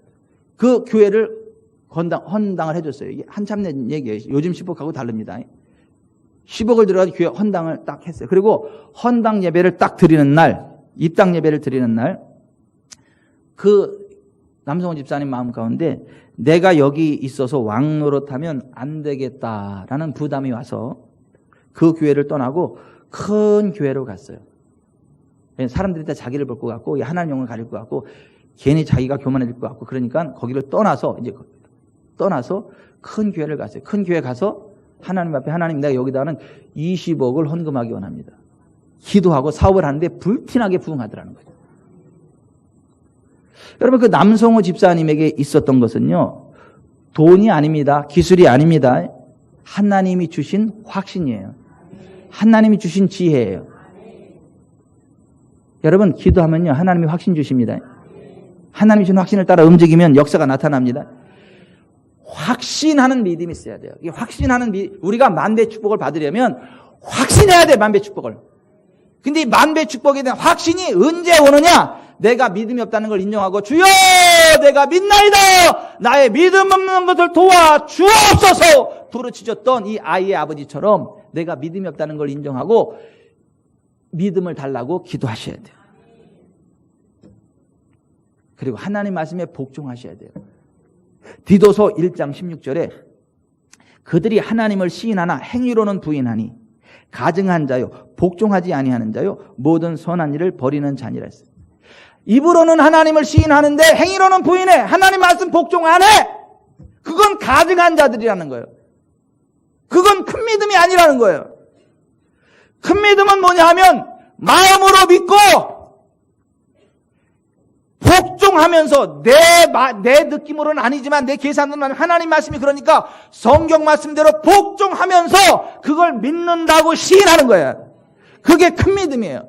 그 교회를 헌당을 해줬어요. 이게 한참 된 얘기예요. 요즘 10억하고 다릅니다. 10억을 들여가지고 교회 헌당을 딱 했어요. 그리고 헌당 예배를 딱 드리는 날, 입당 예배를 드리는 날, 그 남성호 집사님 마음 가운데 내가 여기 있어서 왕 노릇하면 안 되겠다라는 부담이 와서 그 교회를 떠나고 큰 교회로 갔어요. 사람들이 다 자기를 볼 것 같고 하나님 영을 가릴 것 같고 괜히 자기가 교만해질 것 같고 그러니까 거기를 떠나서 큰 교회를 갔어요. 큰 교회 가서 하나님 앞에 하나님 내가 여기다는 20억을 헌금하기 원합니다. 기도하고 사업을 하는데 불티나게 부응하더라는 거죠. 여러분, 그 남성호 집사님에게 있었던 것은요, 돈이 아닙니다. 기술이 아닙니다. 하나님이 주신 확신이에요. 하나님이 주신 지혜예요. 여러분, 기도하면요, 하나님이 확신 주십니다. 하나님이 주신 확신을 따라 움직이면 역사가 나타납니다. 확신하는 믿음이 있어야 돼요. 이 확신하는 우리가 만배 축복을 받으려면 확신해야 돼, 만배 축복을. 근데 이 만배 축복에 대한 확신이 언제 오느냐? 내가 믿음이 없다는 걸 인정하고, 주여 내가 믿나이다, 나의 믿음 없는 것을 도와 주옵소서 부르짖었던 이 아이의 아버지처럼 내가 믿음이 없다는 걸 인정하고 믿음을 달라고 기도하셔야 돼요. 그리고 하나님 말씀에 복종하셔야 돼요. 디도서 1장 16절에 그들이 하나님을 시인하나 행위로는 부인하니 가증한 자요 복종하지 아니하는 자요 모든 선한 일을 버리는 자니라 했어요. 입으로는 하나님을 시인하는데 행위로는 부인해. 하나님 말씀 복종 안 해. 그건 가증한 자들이라는 거예요. 그건 큰 믿음이 아니라는 거예요. 큰 믿음은 뭐냐 하면 마음으로 믿고 복종하면서 내 느낌으로는 아니지만 내 계산으로는 하나님 말씀이 그러니까 성경 말씀대로 복종하면서 그걸 믿는다고 시인하는 거예요. 그게 큰 믿음이에요.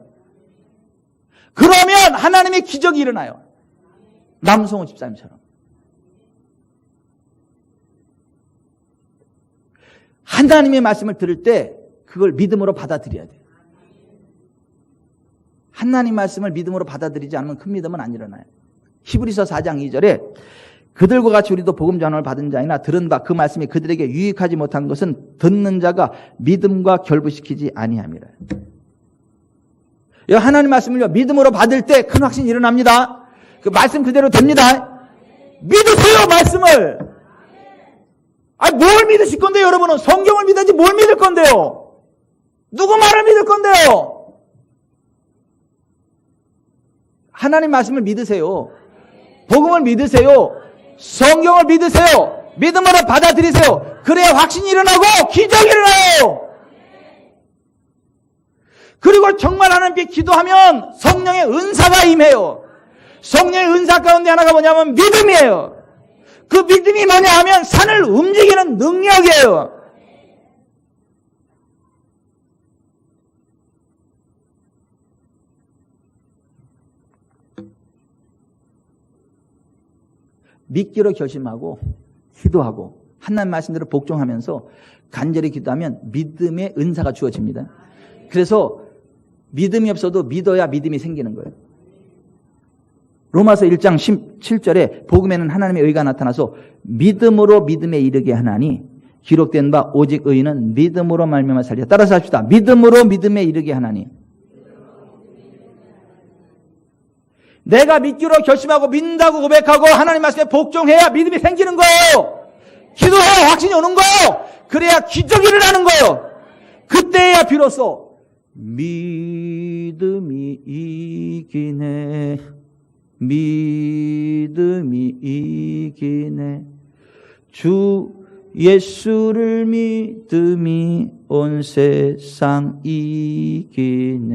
그러면 하나님의 기적이 일어나요. 남성호 집사님처럼. 하나님의 말씀을 들을 때 그걸 믿음으로 받아들여야 돼요. 하나님 말씀을 믿음으로 받아들이지 않으면 큰 믿음은 안 일어나요. 히브리서 4장 2절에 그들과 같이 우리도 복음 전환을 받은 자이나 들은 바 그 말씀이 그들에게 유익하지 못한 것은 듣는 자가 믿음과 결부시키지 아니함이라. 하나님 말씀을요, 믿음으로 받을 때 큰 확신이 일어납니다. 그 말씀 그대로 됩니다. 믿으세요, 말씀을. 뭘 믿으실 건데요, 여러분은? 성경을 믿든지 뭘 믿을 건데요? 누구 말을 믿을 건데요? 하나님 말씀을 믿으세요. 복음을 믿으세요. 성경을 믿으세요. 믿음으로 받아들이세요. 그래야 확신이 일어나고 기적이 일어나요. 그리고 정말 하나님께 기도하면 성령의 은사가 임해요. 성령의 은사 가운데 하나가 뭐냐면 믿음이에요. 그 믿음이 뭐냐 하면 산을 움직이는 능력이에요. 믿기로 결심하고 기도하고 하나님 말씀대로 복종하면서 간절히 기도하면 믿음의 은사가 주어집니다. 그래서 믿음이 없어도 믿어야 믿음이 생기는 거예요. 로마서 1장 17절에 복음에는 하나님의 의가 나타나서 믿음으로 믿음에 이르게 하나니 기록된 바 오직 의인은 믿음으로 말미암아 살리라. 따라서 합시다. 믿음으로 믿음에 이르게 하나니. 내가 믿기로 결심하고 믿는다고 고백하고 하나님 말씀에 복종해야 믿음이 생기는 거예요. 기도해야 확신이 오는 거예요. 그래야 기적이 일어나는 거예요. 그때야 비로소 믿음이 이기네. 믿음이 이기네. 주 예수를 믿음이 온 세상 이기네.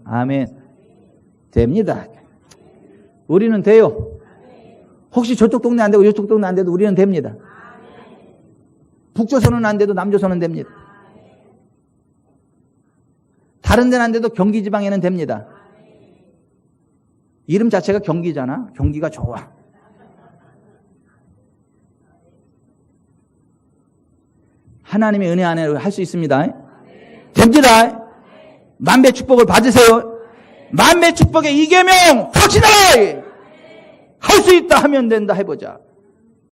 아멘. 됩니다. 우리는 돼요. 혹시 저쪽 동네 안 되고 이쪽 동네 안 돼도 우리는 됩니다. 북조선은 안 돼도 남조선은 됩니다. 다른 데는 안 돼도 경기 지방에는 됩니다. 이름 자체가 경기잖아. 경기가 좋아. 하나님의 은혜 안에 할 수 있습니다. 됩니다. 만배 축복을 받으세요. 만배 축복의 이계명 확신하라. 할 수 있다 하면 된다 해보자.